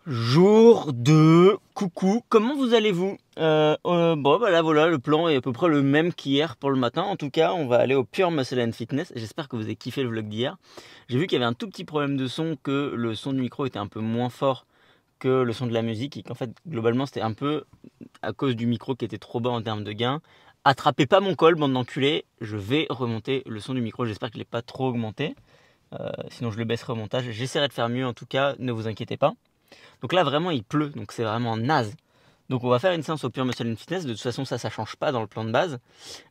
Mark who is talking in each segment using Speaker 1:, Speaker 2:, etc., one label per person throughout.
Speaker 1: Jour 2, coucou, comment vous allez-vous? Bon bah là voilà, le plan est à peu près le même qu'hier pour le matin. En tout cas, on va aller au Pure Muscle and Fitness. J'espère que vous avez kiffé le vlog d'hier. J'ai vu qu'il y avait un tout petit problème de son, que le son du micro était un peu moins fort que le son de la musique et qu'en fait globalement c'était un peu à cause du micro qui était trop bas en termes de gain. Attrapez pas mon col, bande d'enculés, je vais remonter le son du micro, j'espère qu'il n'est pas trop augmenté. Sinon je le baisserai au montage, j'essaierai de faire mieux en tout cas, ne vous inquiétez pas. Donc là vraiment il pleut, donc c'est vraiment naze. Donc on va faire une séance au Pure Muscle and Fitness, de toute façon ça change pas dans le plan de base.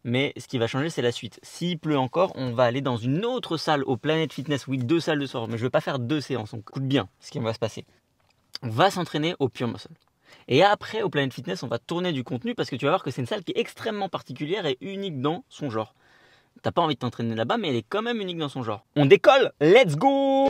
Speaker 1: Mais ce qui va changer c'est la suite. S'il pleut encore, on va aller dans une autre salle au Planet Fitness, oui 2 salles de sport, mais je vais pas faire 2 séances, donc écoute bien ce qui va se passer. On va s'entraîner au Pure Muscle. Et après au Planet Fitness on va tourner du contenu parce que tu vas voir que c'est une salle qui est extrêmement particulière et unique dans son genre. T'as pas envie de t'entraîner là-bas mais elle est quand même unique dans son genre. On décolle, let's go!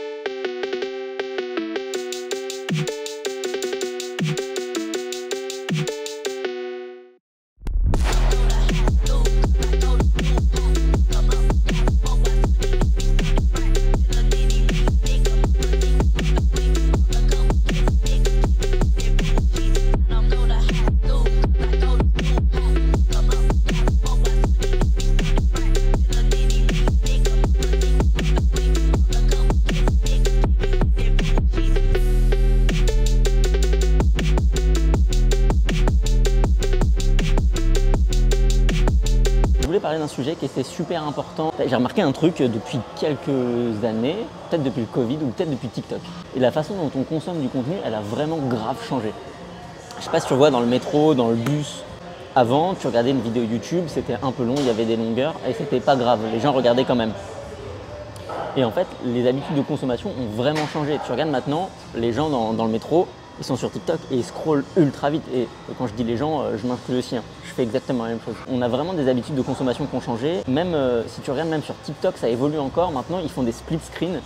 Speaker 1: Parler d'un sujet qui était super important. J'ai remarqué un truc depuis quelques années, peut-être depuis le Covid ou peut-être depuis TikTok. Et la façon dont on consomme du contenu, elle a vraiment grave changé. Je sais pas si tu vois dans le métro, dans le bus. Avant, tu regardais une vidéo YouTube, c'était un peu long, il y avait des longueurs et c'était pas grave, les gens regardaient quand même. Et en fait, les habitudes de consommation ont vraiment changé. Tu regardes maintenant, les gens dans le métro, ils sont sur TikTok et ils scrollent ultra vite. Et quand je dis les gens, je m'inclus aussi. Je fais exactement la même chose. On a vraiment des habitudes de consommation qui ont changé. Même si tu regardes même sur TikTok, ça évolue encore. Maintenant, ils font des split screens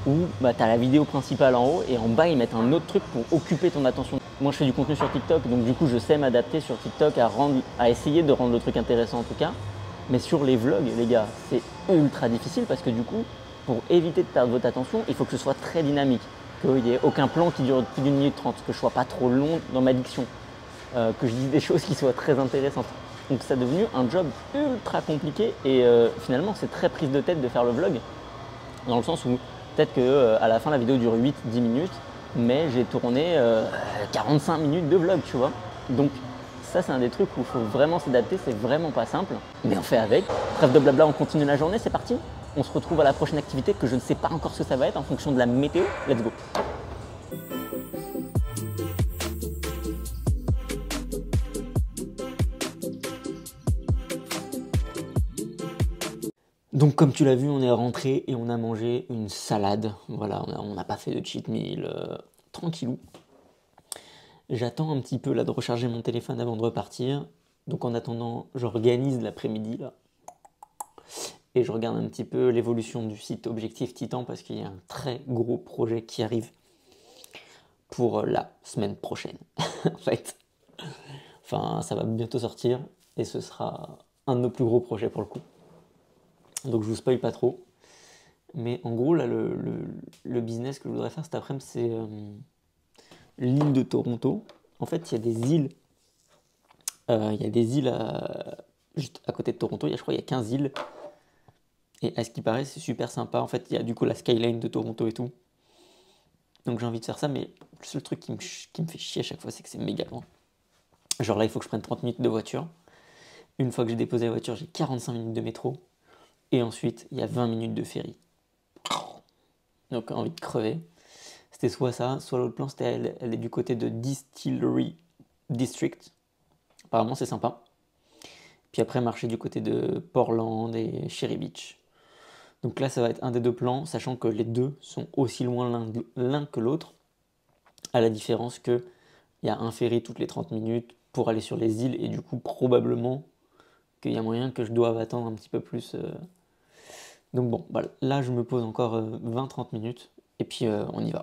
Speaker 1: où tu as la vidéo principale en haut et en bas, ils mettent un autre truc pour occuper ton attention. Moi, je fais du contenu sur TikTok, donc du coup, je sais m'adapter sur TikTok à essayer de rendre le truc intéressant en tout cas. Mais sur les vlogs, les gars, c'est ultra difficile parce que du coup, pour éviter de perdre votre attention, il faut que ce soit très dynamique. Qu'il n'y ait aucun plan qui dure plus d'une minute 30, que je ne sois pas trop long dans ma diction, que je dise des choses qui soient très intéressantes. Donc ça est devenu un job ultra compliqué et finalement c'est très prise de tête de faire le vlog, dans le sens où peut-être qu'à la fin la vidéo dure 8-10 minutes, mais j'ai tourné 45 minutes de vlog, tu vois. Donc ça c'est un des trucs où il faut vraiment s'adapter, c'est vraiment pas simple, mais on fait avec. Trêve de blabla, on continue la journée, c'est parti. On se retrouve à la prochaine activité que je ne sais pas encore ce que ça va être en fonction de la météo. Let's go! Donc comme tu l'as vu, on est rentré et on a mangé une salade. Voilà, on n'a pas fait de cheat meal, tranquillou. J'attends un petit peu là de recharger mon téléphone avant de repartir. Donc en attendant, j'organise l'après-midi là. Et je regarde un petit peu l'évolution du site Objectif Titan parce qu'il y a un très gros projet qui arrive pour la semaine prochaine. En fait, enfin, ça va bientôt sortir et ce sera un de nos plus gros projets pour le coup. Donc je vous spoil pas trop. Mais en gros, là, le business que je voudrais faire cet après-midi, c'est l'île de Toronto. En fait, il y a des îles. Juste à côté de Toronto. Je crois qu'il y a 15 îles. Et à ce qui paraît, c'est super sympa. En fait, il y a du coup la skyline de Toronto et tout. Donc j'ai envie de faire ça, mais le seul truc qui me fait chier à chaque fois, c'est que c'est méga loin. Genre là, il faut que je prenne 30 minutes de voiture. Une fois que j'ai déposé la voiture, j'ai 45 minutes de métro. Et ensuite, il y a 20 minutes de ferry. Donc envie de crever. C'était soit ça, soit l'autre plan, c'était elle est du côté de Distillery District. Apparemment, c'est sympa. Puis après, marcher du côté de Portland et Cherry Beach. Donc là, ça va être un des deux plans, sachant que les deux sont aussi loin l'un que l'autre, à la différence qu'il y a un ferry toutes les 30 minutes pour aller sur les îles, et du coup, probablement qu'il y a moyen que je doive attendre un petit peu plus. Donc bon, voilà. Là, je me pose encore 20-30 minutes, et puis on y va.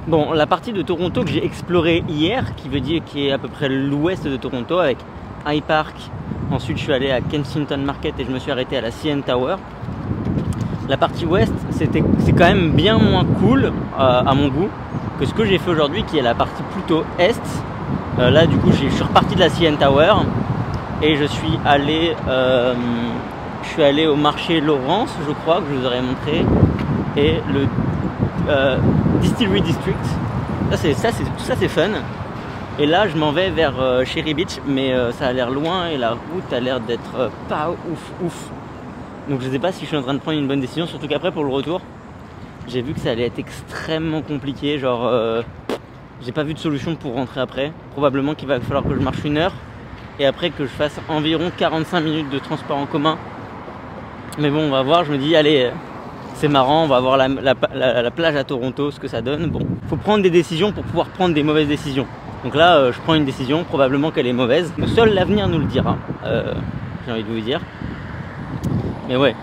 Speaker 1: Bon, la partie de Toronto que j'ai explorée hier, qui veut dire qui est à peu près l'ouest de Toronto, avec High Park. Ensuite, je suis allé à Kensington Market et je me suis arrêté à la CN Tower. La partie ouest, c'est quand même bien moins cool à mon goût que ce que j'ai fait aujourd'hui, qui est la partie plutôt est. Là, du coup, je suis reparti de la CN Tower et je suis allé au marché Lawrence, je crois, que je vous aurais montré, et le Distillery District. Ça c'est fun. Et là, je m'en vais vers Cherry Beach, mais ça a l'air loin et la route a l'air d'être pas ouf. Donc je sais pas si je suis en train de prendre une bonne décision, surtout qu'après pour le retour, j'ai vu que ça allait être extrêmement compliqué, genre j'ai pas vu de solution pour rentrer après. Probablement qu'il va falloir que je marche 1 heure et après que je fasse environ 45 minutes de transport en commun. Mais bon, on va voir, je me dis allez, c'est marrant, on va voir la plage à Toronto, ce que ça donne. Bon, faut prendre des décisions pour pouvoir prendre des mauvaises décisions. Donc là, je prends une décision, probablement qu'elle est mauvaise. Seul l'avenir nous le dira, j'ai envie de vous dire. Mais ouais,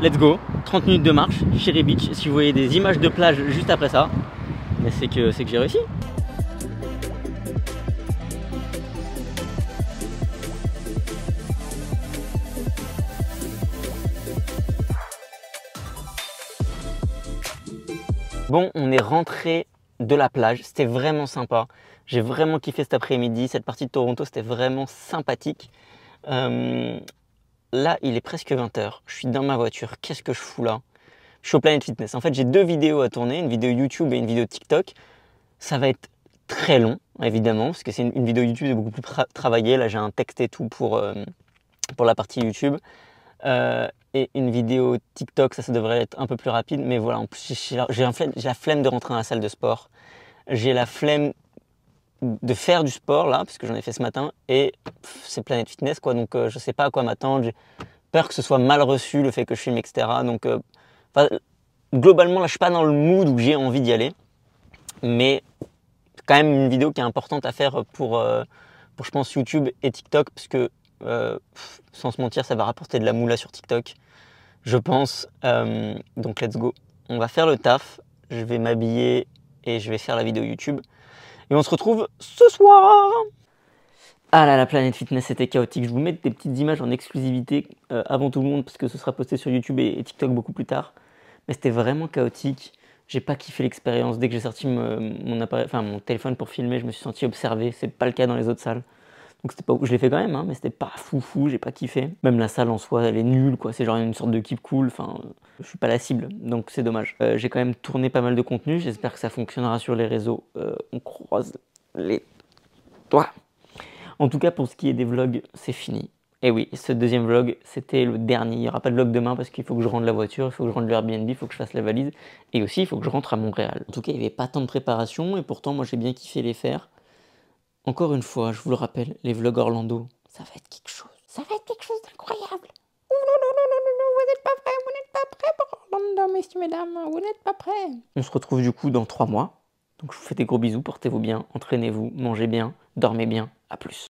Speaker 1: let's go, 30 minutes de marche, Cherry Beach. Si vous voyez des images de plage juste après ça, c'est que j'ai réussi. Bon, on est rentré de la plage, c'était vraiment sympa. J'ai vraiment kiffé cet après-midi, cette partie de Toronto, c'était vraiment sympathique. Là, il est presque 20 h, je suis dans ma voiture, qu'est-ce que je fous là? Je suis au Planet Fitness. En fait, j'ai 2 vidéos à tourner, une vidéo YouTube et une vidéo TikTok. Ça va être très long, évidemment, parce que c'est une vidéo YouTube beaucoup plus travaillée. Là, j'ai un texte et tout pour la partie YouTube. Et une vidéo TikTok, ça devrait être un peu plus rapide. Mais voilà, en plus, j'ai la flemme de rentrer dans la salle de sport. J'ai la flemme de faire du sport, là, parce que j'en ai fait ce matin. Et c'est Planet Fitness, quoi. Donc, je sais pas à quoi m'attendre. J'ai peur que ce soit mal reçu, le fait que je filme, etc. Donc, globalement, là, je suis pas dans le mood où j'ai envie d'y aller. Mais quand même une vidéo qui est importante à faire pour je pense, YouTube et TikTok. Parce que, sans se mentir, ça va rapporter de la moula sur TikTok, je pense. Donc, let's go. On va faire le taf. Je vais m'habiller et je vais faire la vidéo YouTube. Et on se retrouve ce soir. Ah là, la Planet Fitness, c'était chaotique. Je vous mets des petites images en exclusivité avant tout le monde parce que ce sera posté sur YouTube et TikTok beaucoup plus tard. Mais c'était vraiment chaotique. J'ai pas kiffé l'expérience. Dès que j'ai sorti mon téléphone pour filmer, je me suis senti observé. C'est pas le cas dans les autres salles. Donc c'était pas, je l'ai fait quand même, hein, mais c'était pas fou, j'ai pas kiffé. Même la salle en soi, elle est nulle, quoi. C'est genre une sorte de keep cool. Enfin, je suis pas la cible, donc c'est dommage. J'ai quand même tourné pas mal de contenu. J'espère que ça fonctionnera sur les réseaux. On croise les doigts. En tout cas, pour ce qui est des vlogs, c'est fini. Et oui, ce deuxième vlog, c'était le dernier. Il n'y aura pas de vlog demain parce qu'il faut que je rende la voiture, il faut que je rende le Airbnb, il faut que je fasse la valise. Et aussi, il faut que je rentre à Montréal. En tout cas, il n'y avait pas tant de préparation et pourtant, moi, j'ai bien kiffé les faire. Encore une fois, je vous le rappelle, les vlogs Orlando, ça va être quelque chose. Ça va être quelque chose d'incroyable. Oh non, non, non, non, non, vous n'êtes pas prêts, vous n'êtes pas prêts pour Orlando, messieurs, mesdames, vous n'êtes pas prêts. On se retrouve du coup dans 3 mois. Donc je vous fais des gros bisous, portez-vous bien, entraînez-vous, mangez bien, dormez bien, à plus.